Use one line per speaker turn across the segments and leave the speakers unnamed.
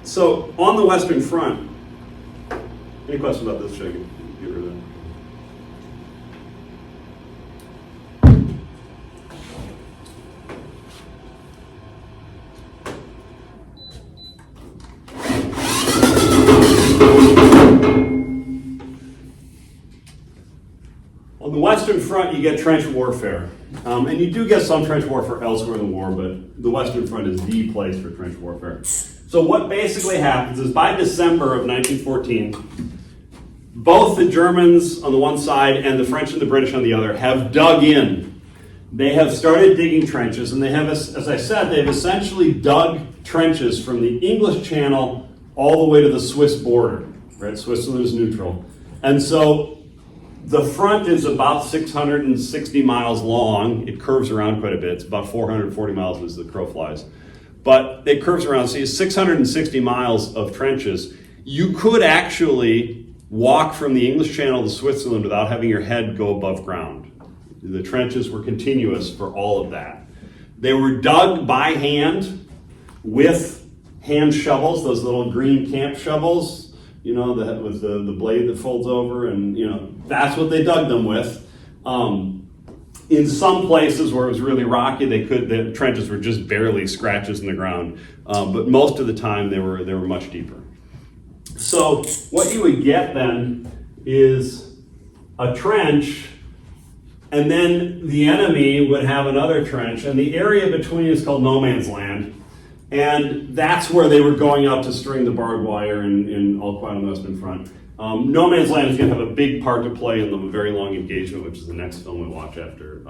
So on the Western Front, any questions about this? Should I get rid of that? On the Western Front, you get trench warfare. And you do get some trench warfare elsewhere in the war, but the Western Front is the place for trench warfare. So what basically happens is by December of 1914, both the Germans on the one side and the French and the British on the other have dug in. They have started digging trenches, and they have, as I said, they've essentially dug trenches from the English Channel all the way to the Swiss border, right? Switzerland is neutral. And so the front is about 660 miles long. It curves around quite a bit. It's about 440 miles as the crow flies. But it curves around, so you have 660 miles of trenches. You could actually walk from the English Channel to Switzerland without having your head go above ground. The trenches were continuous for all of that. They were dug by hand with hand shovels, those little green camp shovels, you know, with the blade that folds over, and you know, that's what they dug them with. In some places where it was really rocky, the trenches were just barely scratches in the ground, but most of the time they were much deeper. So what you would get then is a trench, and then the enemy would have another trench, and the area between is called no man's land. And that's where they were going out to string the barbed wire in All Quiet on the Western Front. No Man's Land is going to have a big part to play in the Very Long Engagement, which is the next film we watch after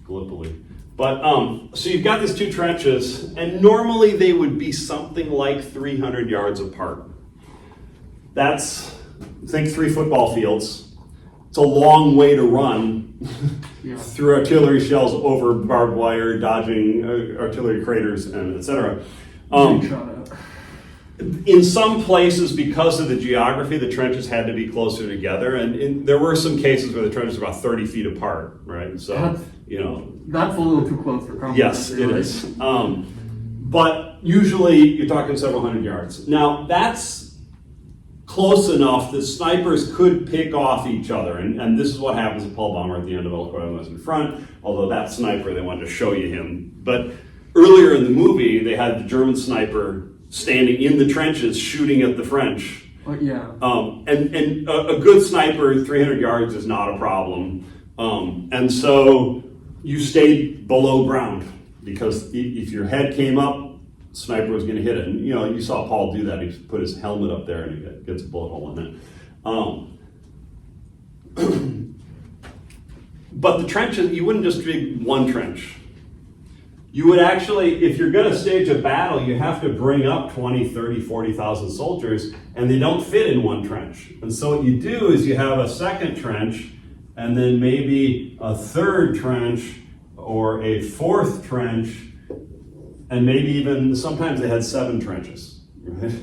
Gallipoli. But so you've got these two trenches, and normally they would be something like 300 yards apart. That's, think 3 football fields. It's a long way to run through artillery shells, over barbed wire, dodging artillery craters, and etc. In some places, because of the geography, the trenches had to be closer together, and there were some cases where the trenches were about 30 feet apart, right? So,
that's a little too close for comfort.
Yes, it is. But usually, you're talking several hundred yards. Now, that's close enough that snipers could pick off each other, and this is what happens at Paul Baumer at the end of All Quiet on the Western Front, although that sniper, they wanted to show you him. But earlier in the movie, they had the German sniper standing in the trenches shooting at the French. And a good sniper, 300 yards is not a problem. And so you stayed below ground, because if your head came up, sniper was going to hit it. And you saw Paul do that. He put his helmet up there and he gets a bullet hole in it. But the trenches, you wouldn't just dig one trench. You would actually, if you're going to stage a battle, you have to bring up 20, 30, 40,000 soldiers, and they don't fit in one trench. And so what you do is you have a second trench, and then maybe a third trench, or a fourth trench, and maybe even, sometimes they had 7 trenches, right?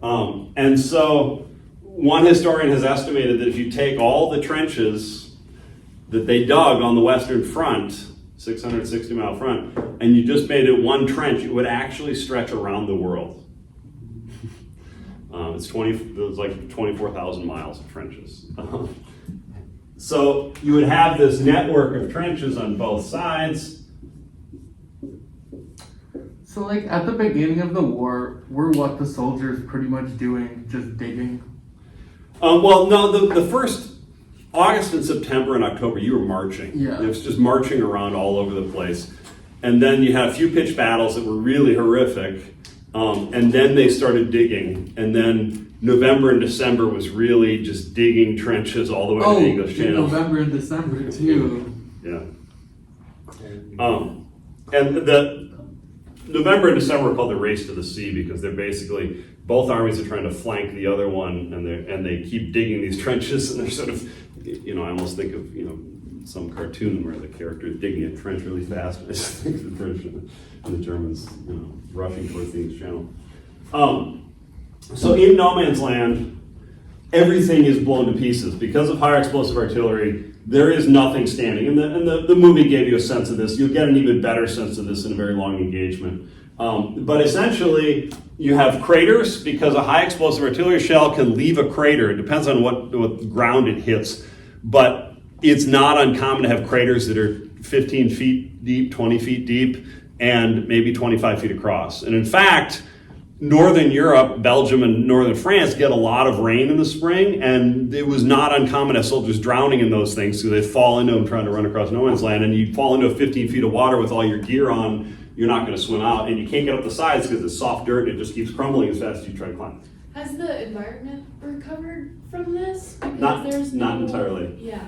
And so one historian has estimated that if you take all the trenches that they dug on the Western Front, 660 mile front, and you just made it one trench, it would actually stretch around the world. It was like 24,000 miles of trenches. So you would have this network of trenches on both sides.
So like at the beginning of the war, were what the soldiers pretty much doing, just digging?
Well, no, the first August and September and October, you were marching.
Yeah.
It was just marching around all over the place. And then you had a few pitched battles that were really horrific. And then they started digging. And then November and December was really just digging trenches all the way to the English Channel.
November and December too.
Yeah. And the November and December are called the Race to the Sea, because they're basically, both armies are trying to flank the other one, and they keep digging these trenches, and they're sort of, I almost think of, some cartoon where the character is digging a trench really fast. I just think of the British and the Germans, rushing towards the English Channel. So in No Man's Land, everything is blown to pieces. Because of higher explosive artillery, there is nothing standing. And the movie gave you a sense of this. You'll get an even better sense of this in a very long engagement. But essentially, you have craters because a high explosive artillery shell can leave a crater. It depends on what ground it hits. But it's not uncommon to have craters that are 15 feet deep, 20 feet deep, and maybe 25 feet across. And in fact, Northern Europe, Belgium, and Northern France get a lot of rain in the spring, and it was not uncommon to have soldiers drowning in those things, so they'd fall into them trying to run across no man's land, and you fall into 15 feet of water with all your gear on, you're not going to swim out, and you can't get up the sides because it's soft dirt and it just keeps crumbling as fast as you try to climb.
Has the environment recovered from this? Because
Not entirely.
Yeah.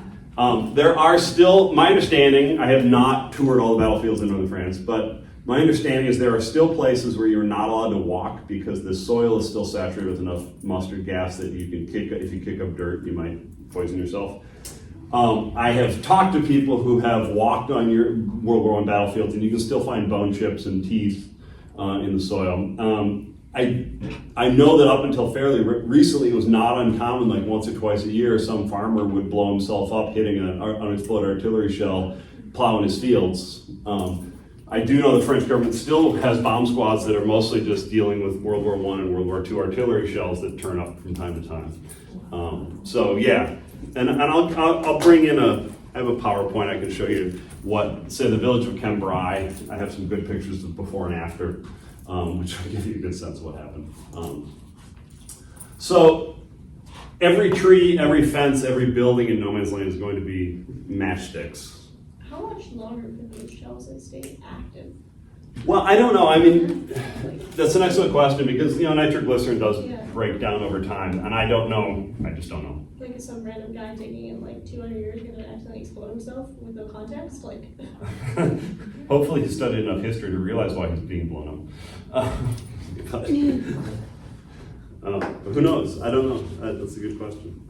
There are still, my understanding, I have not toured all the battlefields in Northern France, but my understanding is there are still places where you're not allowed to walk because the soil is still saturated with enough mustard gas that you can if you kick up dirt, you might poison yourself. I have talked to people who have walked on your World War I battlefields, and you can still find bone chips and teeth in the soil. I know that up until fairly recently, it was not uncommon, like once or twice a year, some farmer would blow himself up hitting an unexploded artillery shell plowing his fields. I do know the French government still has bomb squads that are mostly just dealing with World War I and World War II artillery shells that turn up from time to time. So yeah, and I'll bring in I have a PowerPoint I can show you what, say, the village of Cambrai. I have some good pictures of before and after, which will give you a good sense of what happened. So every tree, every fence, every building in no man's land is going to be matchsticks.
How much longer can those shells stay active?
Well, I don't know. I mean, that's an excellent question because, nitroglycerin does break down over time, and I don't know. I just don't know.
Like, is some random guy taking in like 200 years going to accidentally explode himself with no context? Like,
hopefully he studied enough history to realize why he's being blown up. But who knows? I don't know. That's a good question.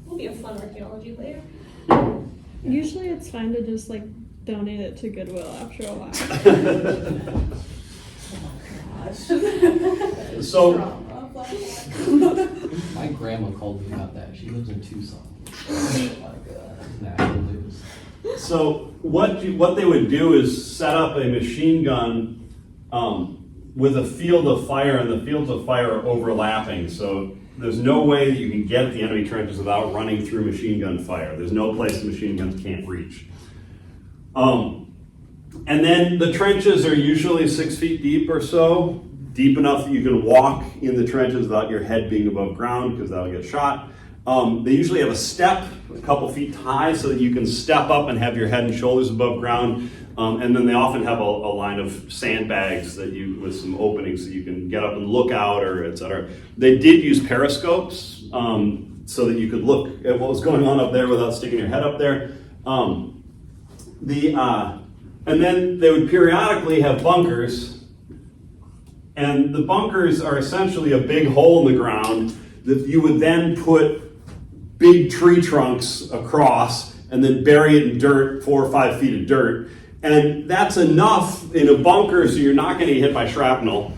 will be a fun archaeology later.
Usually it's fine to just donate it to Goodwill after a while.
So,
my grandma called me about that. She lives in Tucson. National news.
So what they would do is set up a machine gun with a field of fire, and the fields of fire are overlapping. So there's no way that you can get the enemy trenches without running through machine gun fire. There's no place the machine guns can't reach. And then the trenches are usually 6 feet deep or so, deep enough that you can walk in the trenches without your head being above ground because that'll get shot. They usually have a step a couple feet high so that you can step up and have your head and shoulders above ground. And then they often have a line of sandbags with some openings so you can get up and look out, or et cetera. They did use periscopes so that you could look at what was going on up there without sticking your head up there. And then they would periodically have bunkers, and the bunkers are essentially a big hole in the ground that you would then put big tree trunks across and then bury it in dirt, 4 or 5 feet of dirt. And that's enough in a bunker so you're not going to get hit by shrapnel.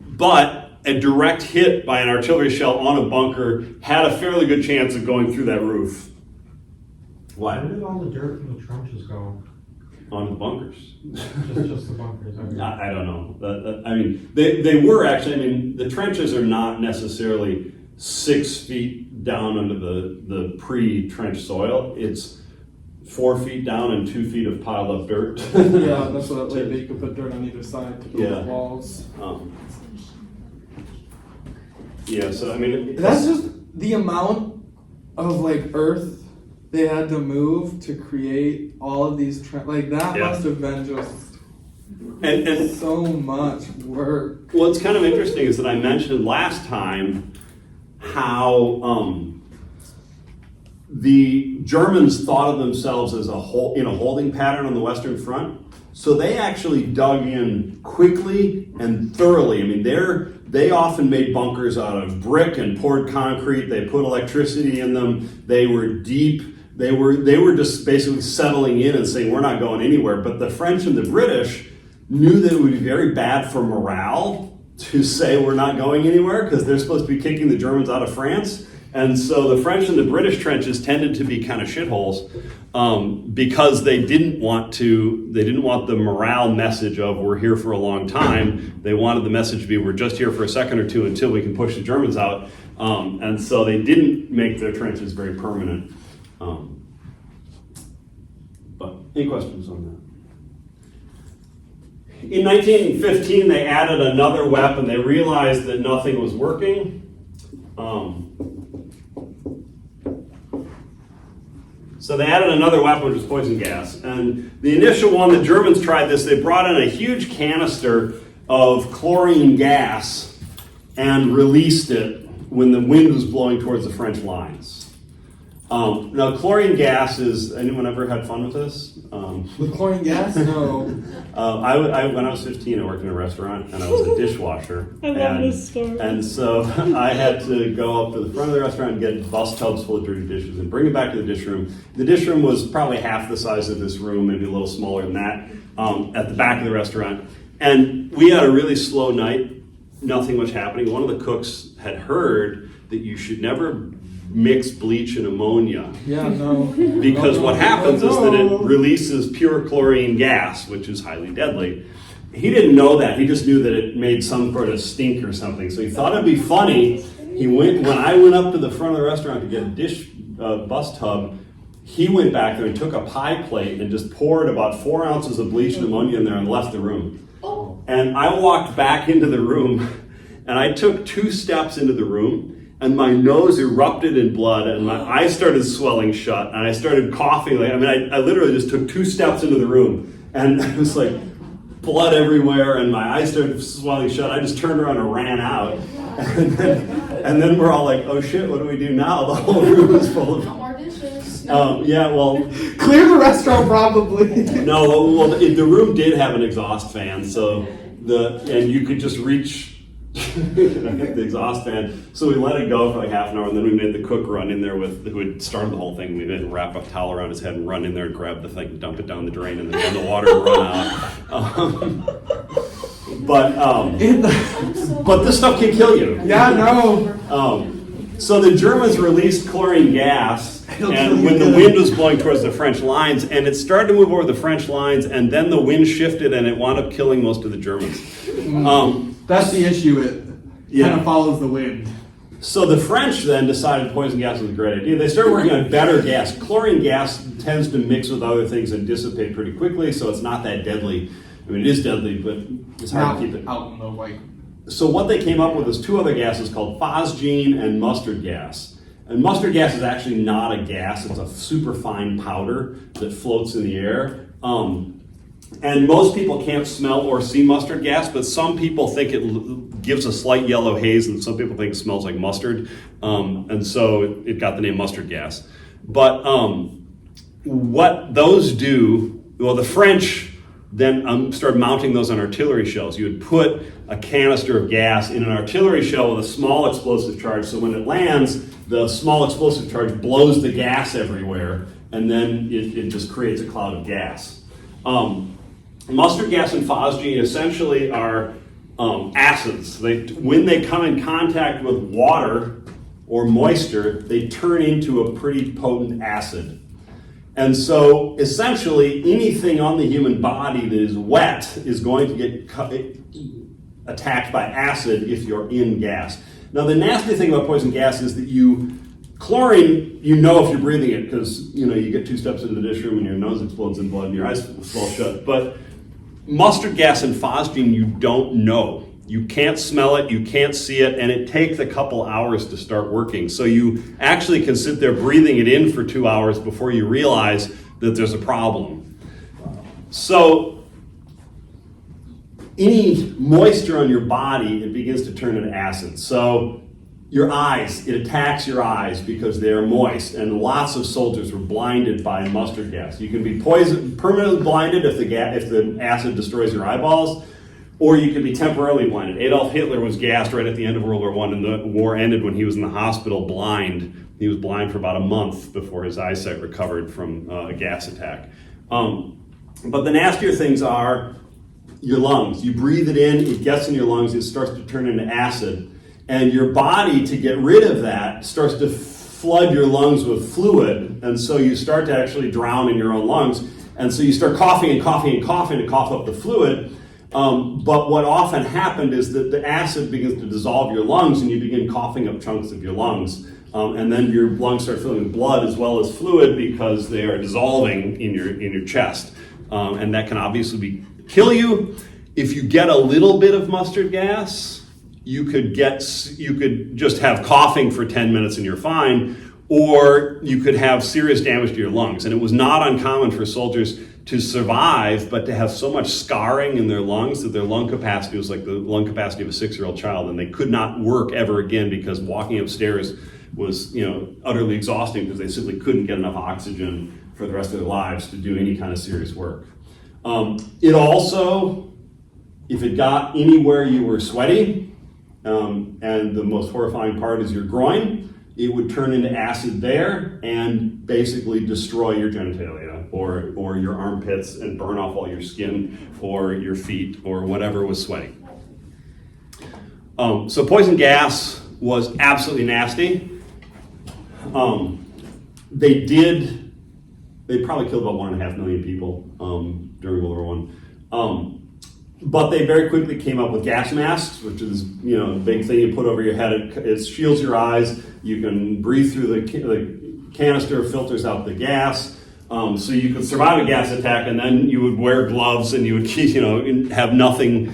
But a direct hit by an artillery shell on a bunker had a fairly good chance of going through that roof.
Where did all the dirt from the trenches go?
On the bunkers.
Just the bunkers.
I don't know. I mean, they were actually, the trenches are not necessarily 6 feet down under the pre-trench soil. It's 4 feet down and 2 feet of piled up dirt.
Yeah, that's what they could put dirt on either side to build walls.
So
That's just the amount of earth they had to move to create all of these that must have been just
and
so much work.
What's kind of interesting is that I mentioned last time how the Germans thought of themselves as in a holding pattern on the Western Front. So they actually dug in quickly and thoroughly. They often made bunkers out of brick and poured concrete. They put electricity in them. They were deep. They were just basically settling in and saying, we're not going anywhere. But the French and the British knew that it would be very bad for morale to say we're not going anywhere because they're supposed to be kicking the Germans out of France. And so the French and the British trenches tended to be kind of shitholes because they didn't want the morale message of we're here for a long time. They wanted the message to be we're just here for a second or two until we can push the Germans out. And so they didn't make their trenches very permanent. But any questions on that? In 1915, they added another weapon. They realized that nothing was working. So they added another weapon, which was poison gas. And the initial one, the Germans tried this. They brought in a huge canister of chlorine gas and released it when the wind was blowing towards the French lines. Now, chlorine gas is, anyone ever had fun with this?
With chlorine gas? No.
When I was 15, I worked in a restaurant and I was a dishwasher.
I love this story.
And so I had to go up to the front of the restaurant and get bus tubs full of dirty dishes and bring it back to the dish room. The dish room was probably half the size of this room, maybe a little smaller than that, at the back of the restaurant. And we had a really slow night. Nothing was happening. One of the cooks had heard that you should never mix bleach and ammonia.
Yeah, no.
Because
No,
what
no,
happens is that
no.
it releases pure chlorine gas, which is highly deadly. He didn't know that. He just knew that it made some sort of stink or something. So he thought it'd be funny. When I went up to the front of the restaurant to get a bus tub, he went back there and took a pie plate and just poured about 4 ounces of bleach and ammonia in there and left the room.
Oh,
And I walked back into the room and I took 2 steps into the room and my nose erupted in blood and my eyes started swelling shut and I started coughing. I literally just took 2 steps into the room and it was like blood everywhere and my eyes started swelling shut. I just turned around and ran out. And then we're all like, oh shit, what do we do now? The whole room is full of...
no more dishes.
Yeah, well,
Clear the restaurant, probably.
no, well, the room did have an exhaust fan, so and you could just reach the exhaust fan. So we let it go for like half an hour, and then we made the cook run in there who had started the whole thing. We made him wrap a towel around his head and run in there and grab the thing, dump it down the drain, and then run the water and run out. But this stuff can kill you.
Yeah, no.
So the Germans released chlorine gas, and when the wind was blowing towards the French lines, and it started to move over the French lines, and then the wind shifted, and it wound up killing most of the Germans.
That's the issue. It kind of follows the wind.
So the French then decided poison gas was a great idea. They started working on better gas. Chlorine gas tends to mix with other things and dissipate pretty quickly, so it's not that deadly. I mean, it is deadly, but it's hard to keep it.
Out in the white.
So what they came up with is 2 other gases called phosgene and mustard gas. And mustard gas is actually not a gas, it's a super fine powder that floats in the air. And most people can't smell or see mustard gas, but some people think it gives a slight yellow haze, and some people think it smells like mustard. And so it got the name mustard gas. But what those do, well, the French then started mounting those on artillery shells. You would put a canister of gas in an artillery shell with a small explosive charge, so when it lands, the small explosive charge blows the gas everywhere, and then it just creates a cloud of gas. Mustard gas and phosgene essentially are acids. When they come in contact with water or moisture, they turn into a pretty potent acid. And so essentially anything on the human body that is wet is going to get attacked by acid if you're in gas. Now the nasty thing about poison gas is that chlorine, you know if you're breathing it because you get 2 steps into the dish room and your nose explodes in blood and your eyes swell shut. But mustard gas and phosgene, you don't know. You can't smell it, you can't see it, and it takes a couple hours to start working. So you actually can sit there breathing it in for 2 hours before you realize that there's a problem. So any moisture on your body, it begins to turn into acid. So your eyes, it attacks your eyes because they are moist, and lots of soldiers were blinded by mustard gas. You can be permanently blinded if the acid destroys your eyeballs, or you could be temporarily blinded. Adolf Hitler was gassed right at the end of World War I, and the war ended when he was in the hospital blind. He was blind for about a month before his eyesight recovered from a gas attack. But the nastier things are your lungs. You breathe it in, it gets in your lungs, it starts to turn into acid. And your body, to get rid of that, starts to flood your lungs with fluid. And so you start to actually drown in your own lungs. And so you start coughing and coughing and coughing to cough up the fluid. But what often happened is that the acid begins to dissolve your lungs and you begin coughing up chunks of your lungs. And then your lungs start filling with blood as well as fluid because they are dissolving in your chest. And that can obviously kill you. If you get a little bit of mustard gas, you could just have coughing for 10 minutes and you're fine, or you could have serious damage to your lungs. And it was not uncommon for soldiers to survive, but to have so much scarring in their lungs that their lung capacity was like the lung capacity of a 6-year-old child, and they could not work ever again because walking upstairs was, utterly exhausting because they simply couldn't get enough oxygen for the rest of their lives to do any kind of serious work. It also, if it got anywhere you were sweaty, and the most horrifying part is your groin, it would turn into acid there and basically destroy your genitalia or your armpits and burn off all your skin or your feet or whatever was sweaty. So poison gas was absolutely nasty. They probably killed about 1.5 million people during World War I. But they very quickly came up with gas masks, which is the big thing you put over your head. It shields your eyes. You can breathe through the canister, filters out the gas. So you could survive a gas attack, and then you would wear gloves, and you would have nothing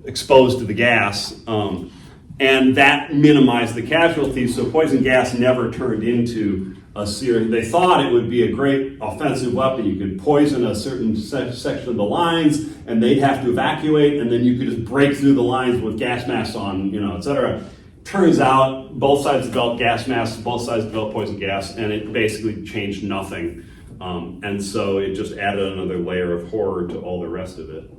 exposed to the gas. And that minimized the casualties. So poison gas never turned into a serious. They thought it would be a great offensive weapon. You could poison a certain section of the lines, and they'd have to evacuate, and then you could just break through the lines with gas masks on, et cetera. Turns out both sides developed gas masks, both sides developed poison gas, and it basically changed nothing. And so it just added another layer of horror to all the rest of it.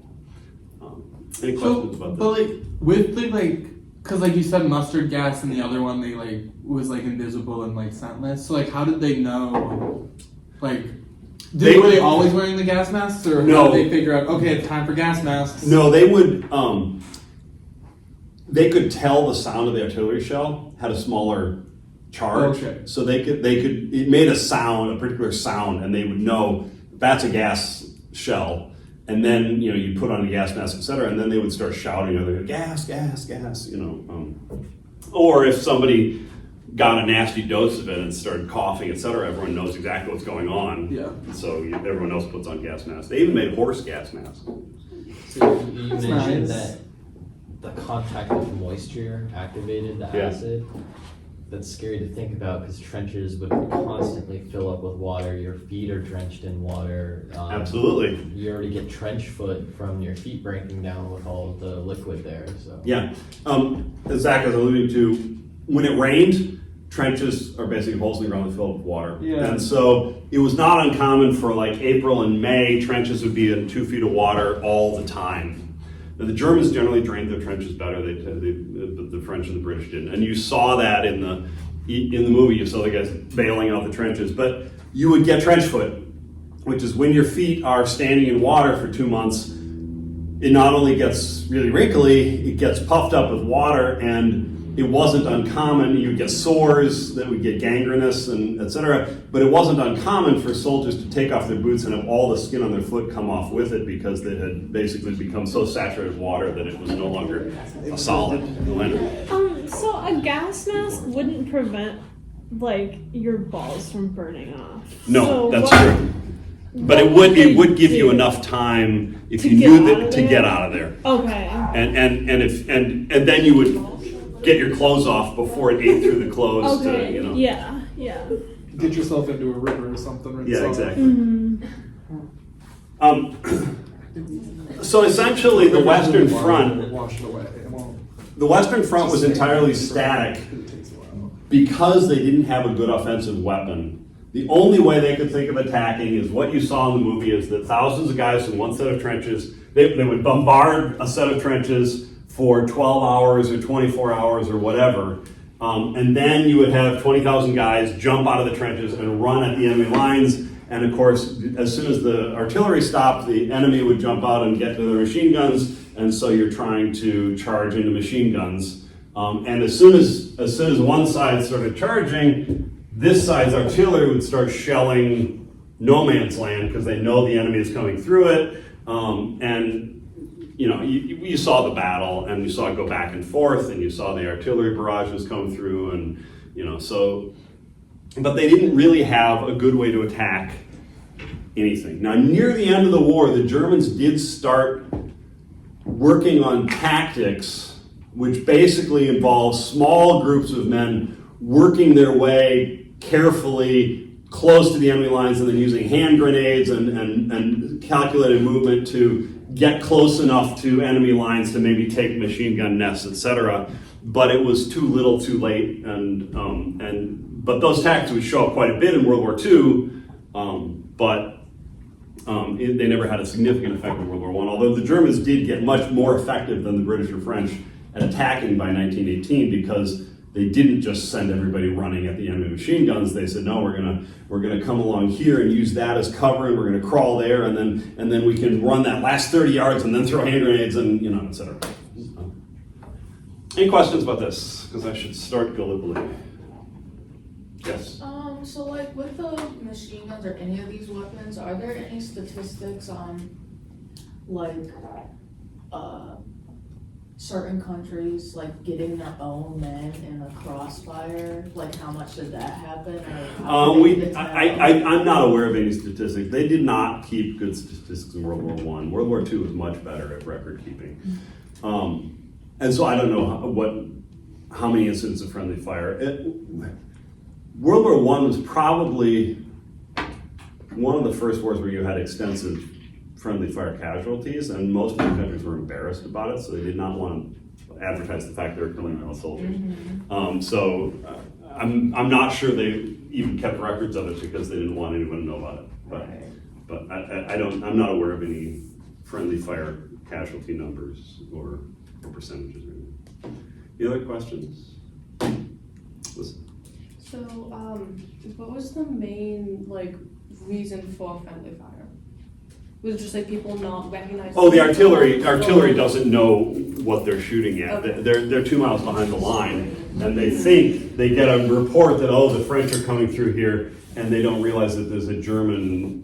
Any questions about that?
But because you said mustard gas and the other one they was invisible and scentless. So how did they know? Were they always wearing the gas masks, or
no?
How did they figure out? Okay, it's time for gas masks.
No, they would. They could tell the sound of the artillery shell had a smaller charge,
okay.
So they could. It made a particular sound, and they would know that's a gas shell. And then, you put on a gas mask, et cetera, and then they would start shouting, gas, gas, gas, Or if somebody got a nasty dose of it and started coughing, et cetera, everyone knows exactly what's going on.
Yeah.
So everyone else puts on gas masks. They even made horse gas masks.
So you mentioned
nice.
that the contact with moisture activated the acid. That's scary to think about because trenches would constantly fill up with water. Your feet are drenched in water.
Absolutely.
You already get trench foot from your feet breaking down with all the liquid there. So
Yeah. As Zach was alluding to, when it rained, trenches are basically holes in the ground that fill up with water.
Yeah.
And so it was not uncommon for April and May, trenches would be in 2 feet of water all the time. Now, the Germans generally drained their trenches better. The French and the British didn't, and you saw that in the movie. You saw the guys bailing out the trenches, but you would get trench foot, which is when your feet are standing in water for 2 months. It not only gets really wrinkly, it gets puffed up with water, and it wasn't uncommon. You'd get sores that would get gangrenous and etc. But it wasn't uncommon for soldiers to take off their boots and have all the skin on their foot come off with it because they had basically become so saturated with water that it was no longer a solid in the winter.
So a gas mask wouldn't prevent your balls from burning off.
No,
So
that's
what-
true. But it would give you enough time if
To
you
get
knew
out
that
of
to
there?
get out of there.
Okay.
And then you would get your clothes off before it ate through the clothes
Okay.
to
Yeah.
Get yourself into a river or something. Right?
Yeah, exactly.
Mm-hmm.
So essentially the Western Front
Wash it away. It won't.
The Western Front was entirely static
It takes a while.
because they didn't have a good offensive weapon. The only way they could think of attacking is what you saw in the movie is that thousands of guys in one set of trenches, they would bombard a set of trenches for 12 hours or 24 hours or whatever. And then you would have 20,000 guys jump out of the trenches and run at the enemy lines. And of course, as soon as the artillery stopped, the enemy would jump out and get to their machine guns, and so you're trying to charge into machine guns. And as soon as one side started charging, this side's artillery would start shelling no man's land because they know the enemy is coming through it. And you know, you saw the battle, and you saw it go back and forth, and you saw the artillery barrages come through, and you know, so. But they didn't really have a good way to attack anything. Now, near the end of the war, the Germans did start working on tactics, which basically involves small groups of men working their way carefully close to the enemy lines and then using hand grenades and calculated movement to get close enough to enemy lines to maybe take machine gun nests, etc. But it was too little, too late, but those tactics would show up quite a bit in World War II, they never had a significant effect in World War I, although the Germans did get much more effective than the British or French at attacking by 1918 because they didn't just send everybody running at the enemy machine guns. They said, no, we're gonna come along here and use that as cover, and we're gonna crawl there, and then we can run that last 30 yards and then throw hand grenades and et cetera. Any questions about this? Because I should start Gallipoli. Yes.
So like with the machine guns or any of these weapons, are there any statistics on like certain countries like getting their own men in a crossfire? Like how much did that happen? Or how did they detect?
I'm not aware of any statistics. They did not keep good statistics in World War I. World War II was much better at record keeping. And so I don't know how many incidents of friendly fire. World War I was probably one of the first wars where you had extensive friendly fire casualties, and most of the countries were embarrassed about it, so they did not want to advertise the fact they were killing their own soldiers. I'm not sure they even kept records of it because they didn't want anyone to know about it. But I'm not aware of any friendly fire casualty numbers or percentages or anything. Any other questions? Listen.
So, what was the main reason for friendly fire? Was it just people not recognizing?
Oh, the artillery doesn't know what they're shooting at.
Okay.
They're 2 miles behind the line, and they think they get a report that the French are coming through here, and they don't realize that there's a German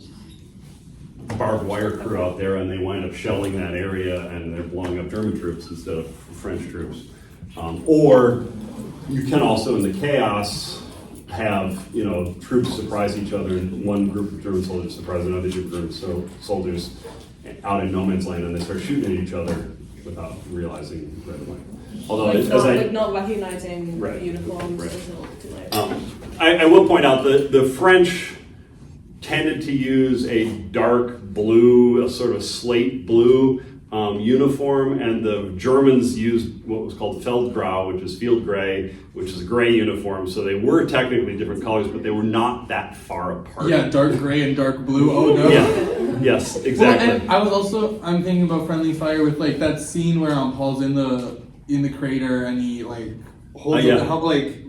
barbed wire crew out there, and they wind up shelling that area, and they're blowing up German troops instead of French troops. Or you can also, in the chaos, have troops surprise each other, and one group of German soldiers surprise another group of soldiers out in no man's land, and they start shooting at each other without realizing right away. Although,
not recognizing
Right.
uniforms
Right.
until too late.
I will point out that the French tended to use a dark blue, a sort of slate blue uniform, and the Germans used what was called Feldgrau, which is field gray, which is a gray uniform. So they were technically different colors, but they were not that far apart.
Yeah, dark gray and dark blue. Oh no.
Yeah. Yes, exactly.
Well, and I was I'm thinking about friendly fire with that scene where Paul's in the crater and he holds up the help.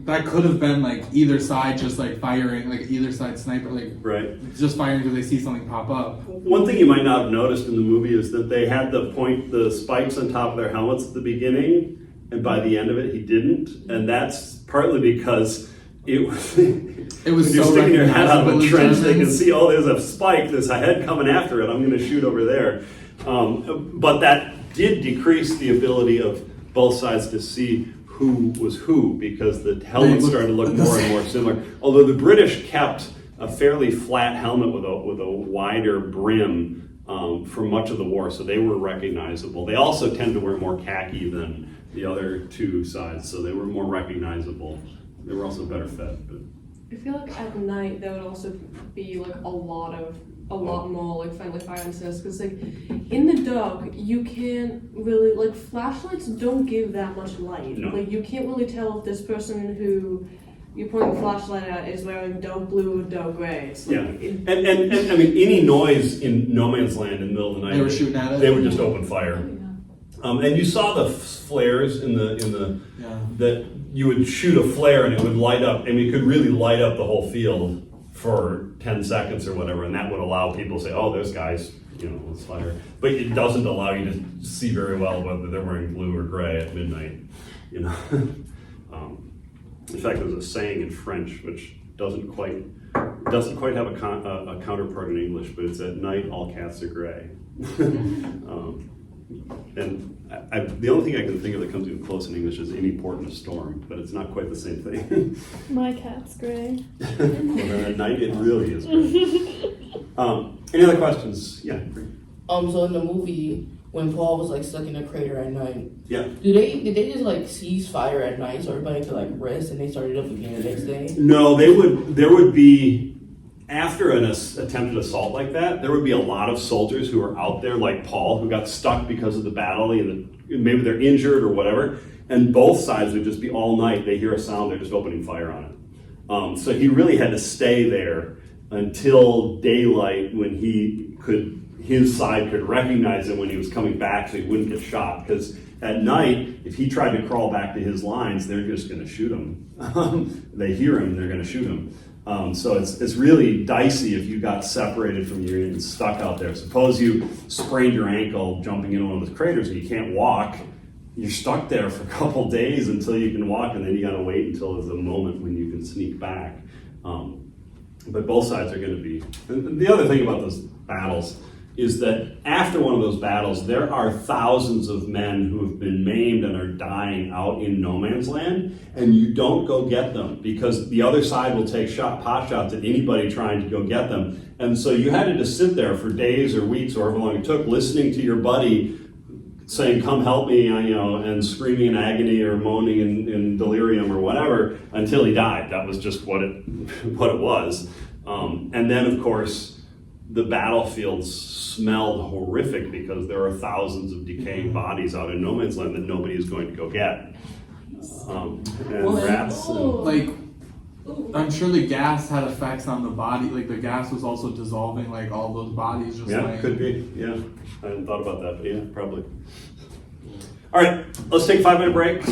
That could have been either side just firing, either side sniper,
right.
just firing because they see something pop up.
One thing you might not have noticed in the movie is that they had the spikes on top of their helmets at the beginning, and by the end of it, he didn't. And that's partly because it was
when
you're
so
sticking your head out of a
recognizable
trench,
as
they can
Germans.
see, there's a spike, there's a head coming after it, I'm going to shoot over there. But that did decrease the ability of both sides to see who was who, because the helmets started to look more and more similar. Although the British kept a fairly flat helmet with a wider brim for much of the war, so they were recognizable. They also tend to wear more khaki than the other two sides, so they were more recognizable. They were also better fed. But
I feel at night there would also be a lot more friendly fire incidents, because in the dark you can't really flashlights don't give that much light.
No.
You can't really tell if this person who you're pointing the flashlight at is wearing dark blue or dark gray. It's
and I mean, any noise in no man's land in the middle of the night,
They were shooting at it.
They would just open fire. And you saw the flares in the that you would shoot a flare and it would light up, and it could really light up the whole field for 10 seconds or whatever, and that would allow people to say, oh, there's guys, let's fire. But it doesn't allow you to see very well whether they're wearing blue or gray at midnight, In fact, there's a saying in French which doesn't quite have a counterpart in English, but it's at night all cats are gray. And the only thing I can think of that comes even close in English is any port in a storm, but it's not quite the same thing.
My cat's gray.
Well, then at night it really is gray. Any other questions? Yeah.
So in the movie, when Paul was like stuck in a crater at night,
Yeah.
did they just like cease fire at night so everybody could like rest and they started up again the next day?
No, there would be, after an attempted assault like that, there would be a lot of soldiers who were out there, like Paul, who got stuck because of the battle, and maybe they're injured or whatever, and both sides would just be all night, they hear a sound, they're just opening fire on it. So he really had to stay there until daylight when his side could recognize him when he was coming back so he wouldn't get shot, because at night, if he tried to crawl back to his lines, they're just going to shoot him. They hear him, they're going to shoot him. So it's really dicey if you got separated from your and stuck out there. Suppose you sprained your ankle jumping into one of those craters and you can't walk. You're stuck there for a couple days until you can walk, and then you got to wait until there's a moment when you can sneak back. But both sides are going to be. And the other thing about those battles is that after one of those battles, there are thousands of men who have been maimed and are dying out in no man's land, and you don't go get them because the other side will take pot shots at anybody trying to go get them. And so you had to just sit there for days or weeks or however long it took, listening to your buddy saying, come help me, and screaming in agony or moaning in delirium or whatever until he died. That was just what it was. And then, of course, the battlefields smelled horrific because there are thousands of decaying bodies out in no man's land that nobody is going to go get. And rats.
Like, I'm sure the gas had effects on the body. Like, the gas was also dissolving, like, all those bodies. Just
Yeah, could be. Yeah, I hadn't thought about that, but yeah, probably. All right, let's take a 5-minute break.